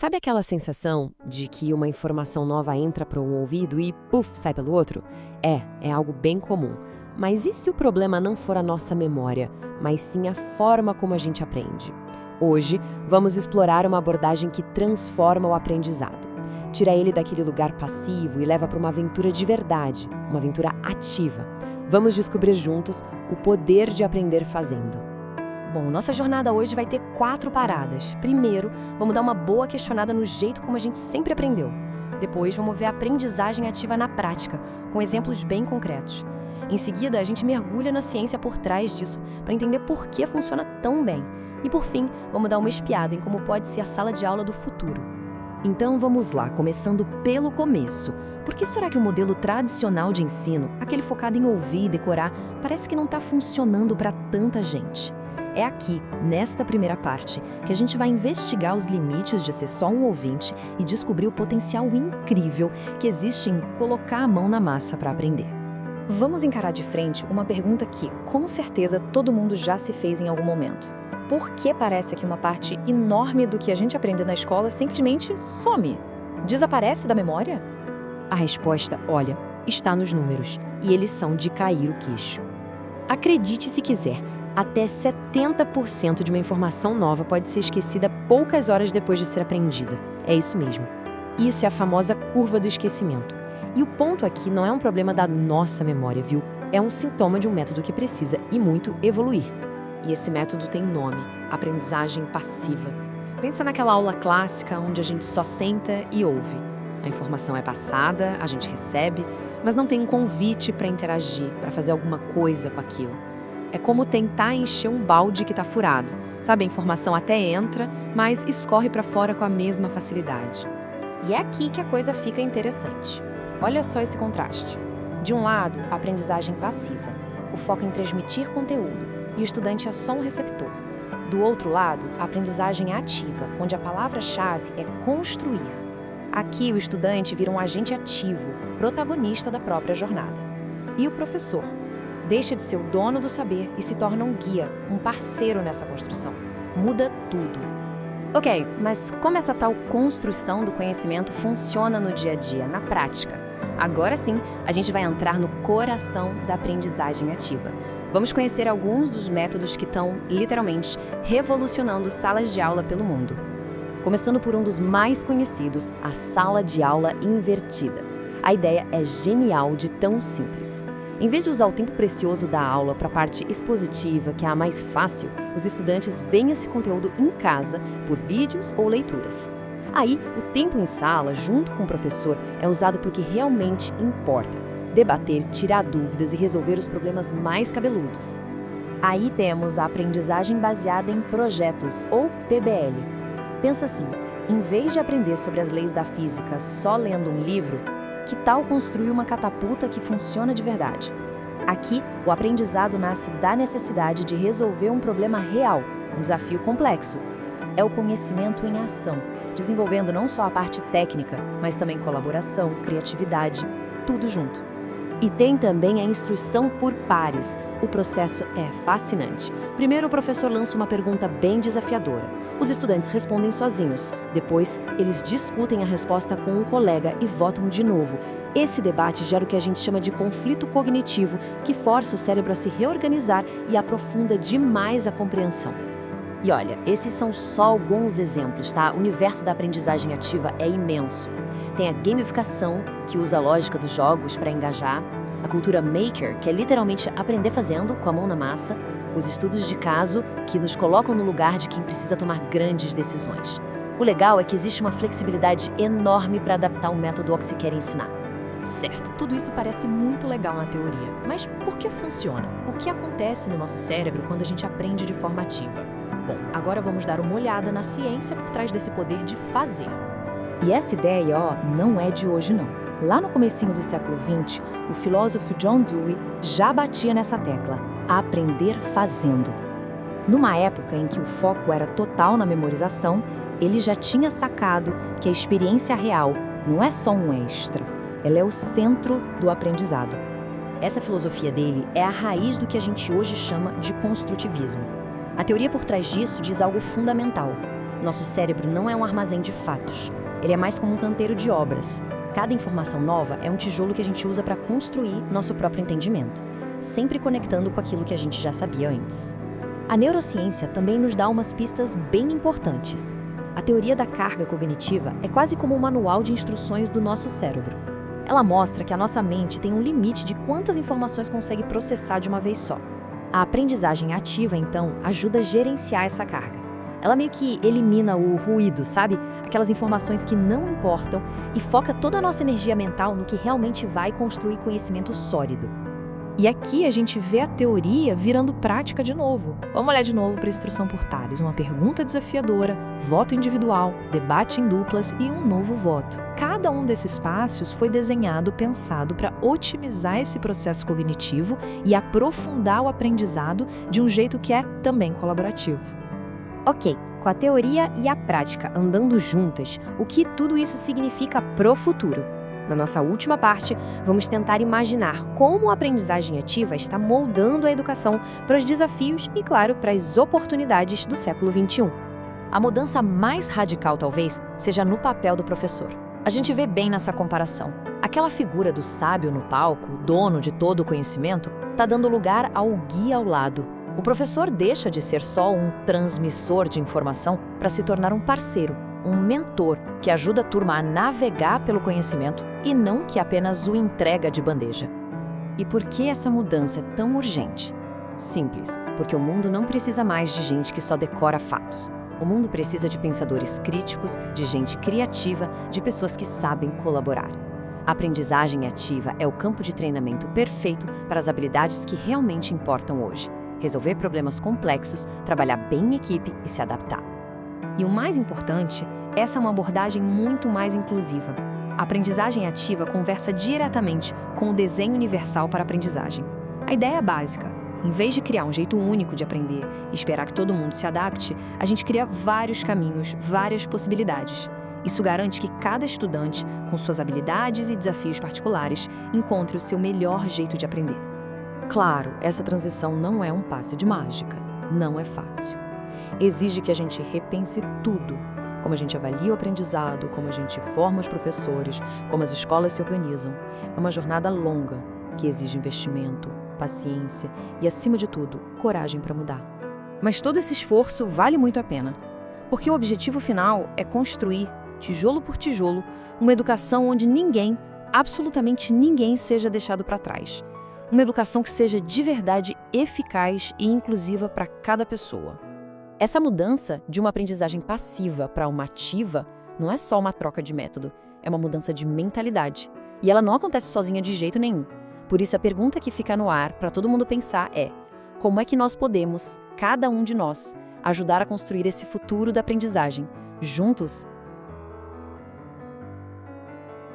Sabe aquela sensação de que uma informação nova entra para um ouvido e, puf, sai pelo outro? É algo bem comum. Mas e se o problema não for a nossa memória, mas sim a forma como a gente aprende? Hoje, vamos explorar uma abordagem que transforma o aprendizado. Tira ele daquele lugar passivo e leva para uma aventura de verdade, uma aventura ativa. Vamos descobrir juntos o poder de aprender fazendo. Bom, nossa jornada hoje vai ter 4 paradas. Primeiro, vamos dar uma boa questionada no jeito como a gente sempre aprendeu. Depois, vamos ver a aprendizagem ativa na prática, com exemplos bem concretos. Em seguida, a gente mergulha na ciência por trás disso, para entender por que funciona tão bem. E por fim, vamos dar uma espiada em como pode ser a sala de aula do futuro. Então vamos lá, começando pelo começo. Por que será que o modelo tradicional de ensino, aquele focado em ouvir e decorar, parece que não está funcionando para tanta gente? É aqui, nesta primeira parte, que a gente vai investigar os limites de ser só um ouvinte e descobrir o potencial incrível que existe em colocar a mão na massa para aprender. Vamos encarar de frente uma pergunta que, com certeza, todo mundo já se fez em algum momento. Por que parece que uma parte enorme do que a gente aprende na escola simplesmente some? Desaparece da memória? A resposta, olha, está nos números, e eles são de cair o queixo. Acredite se quiser, até 70% de uma informação nova pode ser esquecida poucas horas depois de ser aprendida. É isso mesmo. Isso é a famosa curva do esquecimento. E o ponto aqui não é um problema da nossa memória, viu? É um sintoma de um método que precisa, e muito, evoluir. E esse método tem nome, aprendizagem passiva. Pensa naquela aula clássica onde a gente só senta e ouve. A informação é passada, a gente recebe, mas não tem um convite para interagir, para fazer alguma coisa com aquilo. É como tentar encher um balde que está furado. Sabe, a informação até entra, mas escorre para fora com a mesma facilidade. E é aqui que a coisa fica interessante. Olha só esse contraste. De um lado, a aprendizagem passiva, o foco em transmitir conteúdo, e o estudante é só um receptor. Do outro lado, a aprendizagem ativa, onde a palavra-chave é construir. Aqui, o estudante vira um agente ativo, protagonista da própria jornada. E o professor? Deixa de ser o dono do saber e se torna um guia, um parceiro nessa construção. Muda tudo. Ok, mas como essa tal construção do conhecimento funciona no dia a dia, na prática? Agora sim, a gente vai entrar no coração da aprendizagem ativa. Vamos conhecer alguns dos métodos que estão, literalmente, revolucionando salas de aula pelo mundo. Começando por um dos mais conhecidos, a sala de aula invertida. A ideia é genial de tão simples. Em vez de usar o tempo precioso da aula para a parte expositiva, que é a mais fácil, os estudantes veem esse conteúdo em casa, por vídeos ou leituras. Aí, o tempo em sala, junto com o professor, é usado para o que realmente importa: debater, tirar dúvidas e resolver os problemas mais cabeludos. Aí temos a aprendizagem baseada em projetos, ou PBL. Pensa assim, em vez de aprender sobre as leis da física só lendo um livro, que tal construir uma catapulta que funciona de verdade? Aqui, o aprendizado nasce da necessidade de resolver um problema real, um desafio complexo. É o conhecimento em ação, desenvolvendo não só a parte técnica, mas também colaboração, criatividade, tudo junto. E tem também a instrução por pares. O processo é fascinante. Primeiro, o professor lança uma pergunta bem desafiadora. Os estudantes respondem sozinhos. Depois, eles discutem a resposta com um colega e votam de novo. Esse debate gera o que a gente chama de conflito cognitivo, que força o cérebro a se reorganizar e aprofunda demais a compreensão. E olha, esses são só alguns exemplos, tá? O universo da aprendizagem ativa é imenso. Tem a gamificação, que usa a lógica dos jogos para engajar, a cultura maker, que é literalmente aprender fazendo, com a mão na massa, os estudos de caso, que nos colocam no lugar de quem precisa tomar grandes decisões. O legal é que existe uma flexibilidade enorme para adaptar o método ao que se quer ensinar. Certo, tudo isso parece muito legal na teoria, mas por que funciona? O que acontece no nosso cérebro quando a gente aprende de forma ativa? Bom, agora vamos dar uma olhada na ciência por trás desse poder de fazer. E essa ideia, não é de hoje não. Lá no comecinho do século XX, o filósofo John Dewey já batia nessa tecla, aprender fazendo. Numa época em que o foco era total na memorização, ele já tinha sacado que a experiência real não é só um extra, ela é o centro do aprendizado. Essa filosofia dele é a raiz do que a gente hoje chama de construtivismo. A teoria por trás disso diz algo fundamental. Nosso cérebro não é um armazém de fatos. Ele é mais como um canteiro de obras. Cada informação nova é um tijolo que a gente usa para construir nosso próprio entendimento, sempre conectando com aquilo que a gente já sabia antes. A neurociência também nos dá umas pistas bem importantes. A teoria da carga cognitiva é quase como um manual de instruções do nosso cérebro. Ela mostra que a nossa mente tem um limite de quantas informações consegue processar de uma vez só. A aprendizagem ativa, então, ajuda a gerenciar essa carga. Ela meio que elimina o ruído, sabe? Aquelas informações que não importam e foca toda a nossa energia mental no que realmente vai construir conhecimento sólido. E aqui a gente vê a teoria virando prática de novo. Vamos olhar de novo para a instrução por Tales. Uma pergunta desafiadora, voto individual, debate em duplas e um novo voto. Cada um desses passos foi desenhado, pensado para otimizar esse processo cognitivo e aprofundar o aprendizado de um jeito que é também colaborativo. Ok, com a teoria e a prática andando juntas, o que tudo isso significa pro futuro? Na nossa última parte, vamos tentar imaginar como a aprendizagem ativa está moldando a educação para os desafios e, claro, para as oportunidades do século XXI. A mudança mais radical, talvez, seja no papel do professor. A gente vê bem nessa comparação. Aquela figura do sábio no palco, dono de todo o conhecimento, está dando lugar ao guia ao lado. O professor deixa de ser só um transmissor de informação para se tornar um parceiro, um mentor que ajuda a turma a navegar pelo conhecimento e não que apenas o entrega de bandeja. E por que essa mudança é tão urgente? Simples, porque o mundo não precisa mais de gente que só decora fatos. O mundo precisa de pensadores críticos, de gente criativa, de pessoas que sabem colaborar. A aprendizagem ativa é o campo de treinamento perfeito para as habilidades que realmente importam hoje. Resolver problemas complexos, trabalhar bem em equipe e se adaptar. E o mais importante, essa é uma abordagem muito mais inclusiva. A aprendizagem ativa conversa diretamente com o desenho universal para a aprendizagem. A ideia é básica. Em vez de criar um jeito único de aprender e esperar que todo mundo se adapte, a gente cria vários caminhos, várias possibilidades. Isso garante que cada estudante, com suas habilidades e desafios particulares, encontre o seu melhor jeito de aprender. Claro, essa transição não é um passe de mágica. Não é fácil. Exige que a gente repense tudo. Como a gente avalia o aprendizado, como a gente forma os professores, como as escolas se organizam. É uma jornada longa, que exige investimento, paciência e, acima de tudo, coragem para mudar. Mas todo esse esforço vale muito a pena, porque o objetivo final é construir, tijolo por tijolo, uma educação onde ninguém, absolutamente ninguém, seja deixado para trás. Uma educação que seja de verdade eficaz e inclusiva para cada pessoa. Essa mudança de uma aprendizagem passiva para uma ativa não é só uma troca de método, é uma mudança de mentalidade. E ela não acontece sozinha de jeito nenhum. Por isso, a pergunta que fica no ar para todo mundo pensar é: como é que nós podemos, cada um de nós, ajudar a construir esse futuro da aprendizagem, juntos